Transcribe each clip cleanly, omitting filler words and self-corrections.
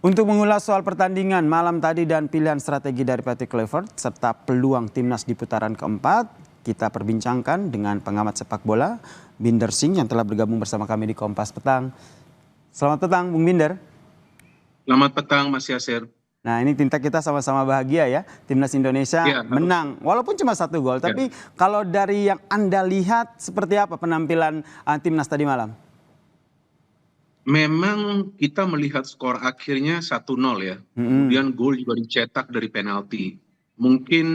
Untuk mengulas soal pertandingan malam tadi dan pilihan strategi dari Patrick Kluivert serta peluang timnas di putaran keempat, kita perbincangkan dengan pengamat sepak bola Binder Singh yang telah bergabung bersama kami di Kompas Petang. Selamat petang, Bung Binder. Selamat petang, Mas Yasir. Nah, ini kita sama-sama bahagia ya, timnas Indonesia Ya, menang walaupun cuma 1 gol. Ya. Tapi kalau dari yang Anda lihat seperti apa penampilan timnas tadi malam? Memang kita melihat skor akhirnya 1-0 ya. Kemudian gol juga dicetak dari penalti. Mungkin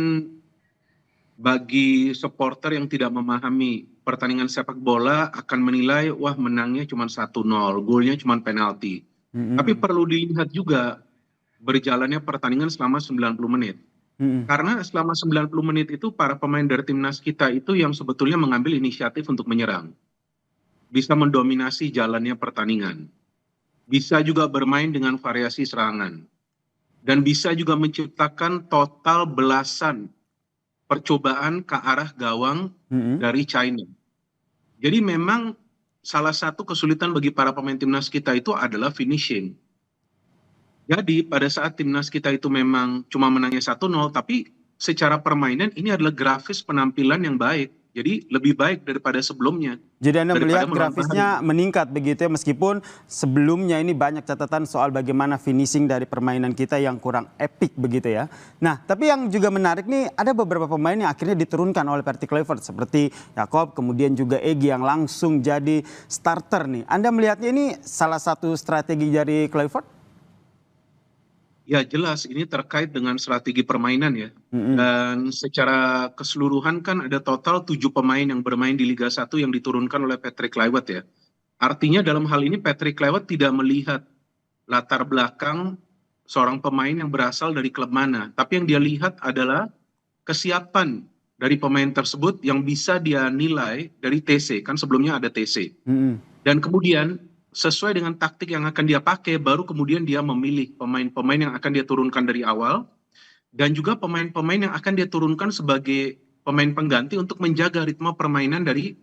bagi supporter yang tidak memahami pertandingan sepak bola akan menilai, wah menangnya cuma 1-0, golnya cuma penalti. Tapi perlu dilihat juga berjalannya pertandingan selama 90 menit. Karena selama 90 menit itu para pemain dari timnas kita itu yang sebetulnya mengambil inisiatif untuk menyerang. Bisa mendominasi jalannya pertandingan. Bisa juga bermain dengan variasi serangan. Dan bisa juga menciptakan total belasan percobaan ke arah gawang dari China. Jadi memang salah satu kesulitan bagi para pemain timnas kita itu adalah finishing. Jadi pada saat timnas kita itu memang cuma menangnya 1-0, tapi secara permainan ini adalah grafis penampilan yang baik. Jadi lebih baik daripada sebelumnya. Jadi Anda melihat grafisnya meningkat begitu ya, meskipun sebelumnya ini banyak catatan soal bagaimana finishing dari permainan kita yang kurang epik begitu ya. Nah, tapi yang juga menarik nih, ada beberapa pemain yang akhirnya diturunkan oleh Patrick Kluivert seperti Jakob, kemudian juga Egy yang langsung jadi starter nih. Anda melihatnya ini salah satu strategi dari Kluivert? Ya jelas ini terkait dengan strategi permainan ya. Dan secara keseluruhan kan ada total 7 pemain yang bermain di Liga 1 yang diturunkan oleh Patrick Kluivert ya. Artinya dalam hal ini Patrick Kluivert tidak melihat latar belakang seorang pemain yang berasal dari klub mana. Tapi yang dia lihat adalah kesiapan dari pemain tersebut yang bisa dia nilai dari TC. Kan sebelumnya ada TC. Dan kemudian sesuai dengan taktik yang akan dia pakai, baru kemudian dia memilih pemain-pemain yang akan dia turunkan dari awal, dan juga pemain-pemain yang akan dia turunkan sebagai pemain pengganti untuk menjaga ritme permainan dari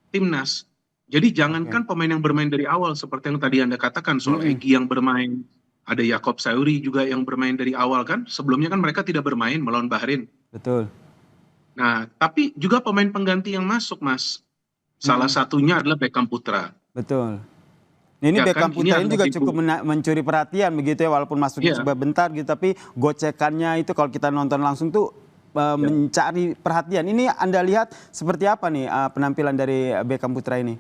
timnas. Jadi jangankan pemain yang bermain dari awal, seperti yang tadi Anda katakan, soal Egy yang bermain, ada Jakob Sauri juga yang bermain dari awal kan, sebelumnya kan mereka tidak bermain melawan Bahrain. Betul. Nah, tapi juga pemain pengganti yang masuk, Mas. Salah satunya adalah Beckham Putra. Betul. Ini Ya Beckham kan, Putra ini juga adalah cukup mencuri perhatian begitu ya, walaupun masuknya sebentar gitu, tapi gocekannya itu kalau kita nonton langsung tuh mencari perhatian. Ini Anda lihat seperti apa nih penampilan dari Beckham Putra ini?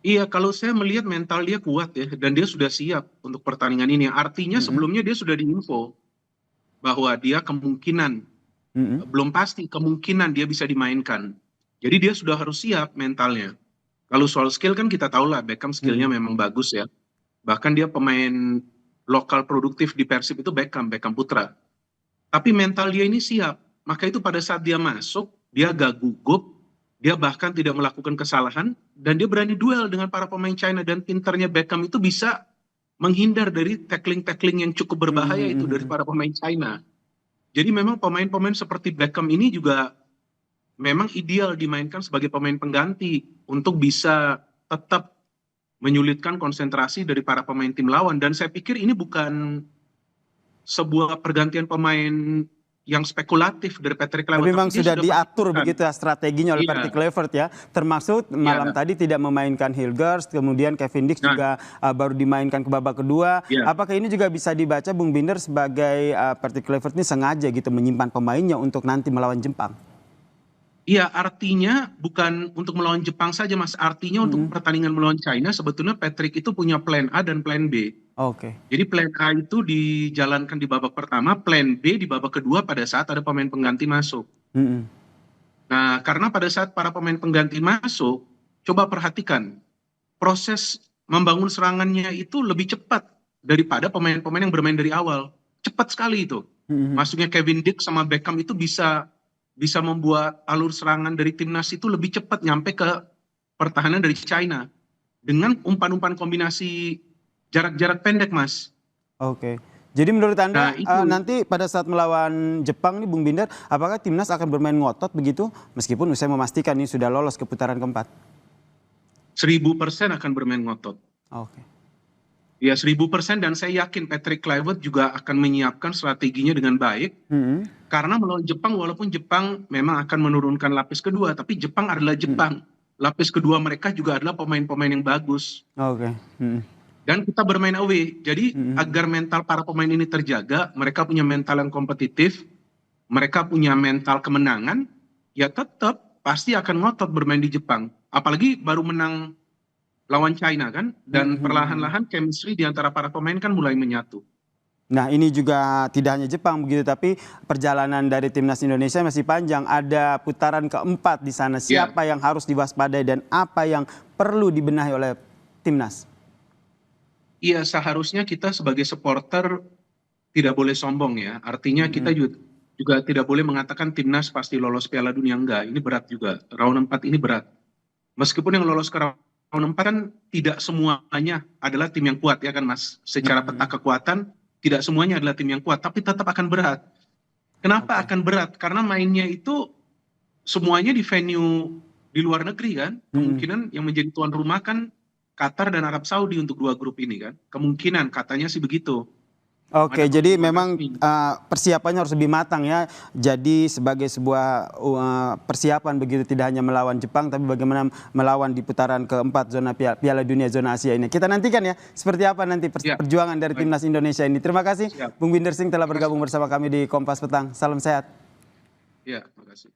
Iya, kalau saya melihat mental dia kuat ya, dan dia sudah siap untuk pertandingan ini. Artinya sebelumnya dia sudah diinfo bahwa dia kemungkinan, belum pasti, kemungkinan dia bisa dimainkan. Jadi dia sudah harus siap mentalnya. Kalau soal skill kan kita tahu lah, Beckham skillnya memang bagus ya. Bahkan dia pemain lokal produktif di Persib itu Beckham Putra. Tapi mental dia ini siap. Maka itu pada saat dia masuk, dia gak gugup, dia bahkan tidak melakukan kesalahan, dan dia berani duel dengan para pemain China. Dan pinternya Beckham itu bisa menghindar dari tackling-tackling yang cukup berbahaya itu dari para pemain China. Jadi memang pemain-pemain seperti Beckham ini juga memang ideal dimainkan sebagai pemain pengganti untuk bisa tetap menyulitkan konsentrasi dari para pemain tim lawan. Dan saya pikir ini bukan sebuah pergantian pemain yang spekulatif dari Patrick Kluivert. Tapi memang sudah diatur begitu ya strateginya oleh Patrick Kluivert ya. Termasuk malam tadi tidak memainkan Hilgers, kemudian Kevin Dix juga baru dimainkan ke babak kedua. Apakah ini juga bisa dibaca Bung Binder sebagai Patrick Kluivert ini sengaja gitu menyimpan pemainnya untuk nanti melawan Jepang? Iya, artinya bukan untuk melawan Jepang saja, Mas. Artinya untuk pertandingan melawan China, sebetulnya Patrick itu punya plan A dan plan B. Jadi plan A itu dijalankan di babak pertama, plan B di babak kedua pada saat ada pemain pengganti masuk. Nah, karena pada saat para pemain pengganti masuk, coba perhatikan, proses membangun serangannya itu lebih cepat daripada pemain-pemain yang bermain dari awal. Cepat sekali itu. Masuknya Kevin Dix sama Beckham itu bisa membuat alur serangan dari timnas itu lebih cepat nyampe ke pertahanan dari China dengan umpan-umpan kombinasi jarak-jarak pendek, Mas. Jadi menurut Anda nanti pada saat melawan Jepang nih Bung Binder, apakah timnas akan bermain ngotot begitu meskipun saya memastikan ini sudah lolos ke putaran keempat? 1000% akan bermain ngotot. Ya 1000%, dan saya yakin Patrick Kluivert juga akan menyiapkan strateginya dengan baik. Karena melawan Jepang, walaupun Jepang memang akan menurunkan lapis kedua, tapi Jepang adalah Jepang. Lapis kedua mereka juga adalah pemain-pemain yang bagus. Oke. Dan kita bermain away. Jadi agar mental para pemain ini terjaga, mereka punya mental yang kompetitif, mereka punya mental kemenangan, ya tetap pasti akan ngotot bermain di Jepang. Apalagi baru menang lawan China kan, dan perlahan-lahan chemistry di antara para pemain kan mulai menyatu. Nah, ini juga tidak hanya Jepang begitu, tapi perjalanan dari timnas Indonesia masih panjang. Ada putaran keempat di sana. Siapa yang harus diwaspadai dan apa yang perlu dibenahi oleh timnas? Iya, seharusnya kita sebagai supporter tidak boleh sombong ya. Artinya kita juga tidak boleh mengatakan timnas pasti lolos Piala Dunia, enggak. Ini berat juga. Round 4 ini berat. Meskipun yang lolos ke round 4 kan tidak semuanya adalah tim yang kuat ya kan Mas. Secara peta kekuatan tidak semuanya adalah tim yang kuat, tapi tetap akan berat. Kenapa akan berat? Karena mainnya itu semuanya di venue di luar negeri kan. Kemungkinan yang menjadi tuan rumah kan Qatar dan Arab Saudi untuk 2 grup ini kan. Kemungkinan katanya sih begitu. Oke, jadi memang persiapannya harus lebih matang ya. Jadi sebagai sebuah persiapan begitu, tidak hanya melawan Jepang, tapi bagaimana melawan di putaran keempat zona Piala Dunia zona Asia ini. Kita nantikan ya seperti apa nanti perjuangan dari timnas Indonesia ini. Terima kasih Bung Binder Singh telah bergabung bersama kami di Kompas Petang. Salam sehat. Ya, terima kasih.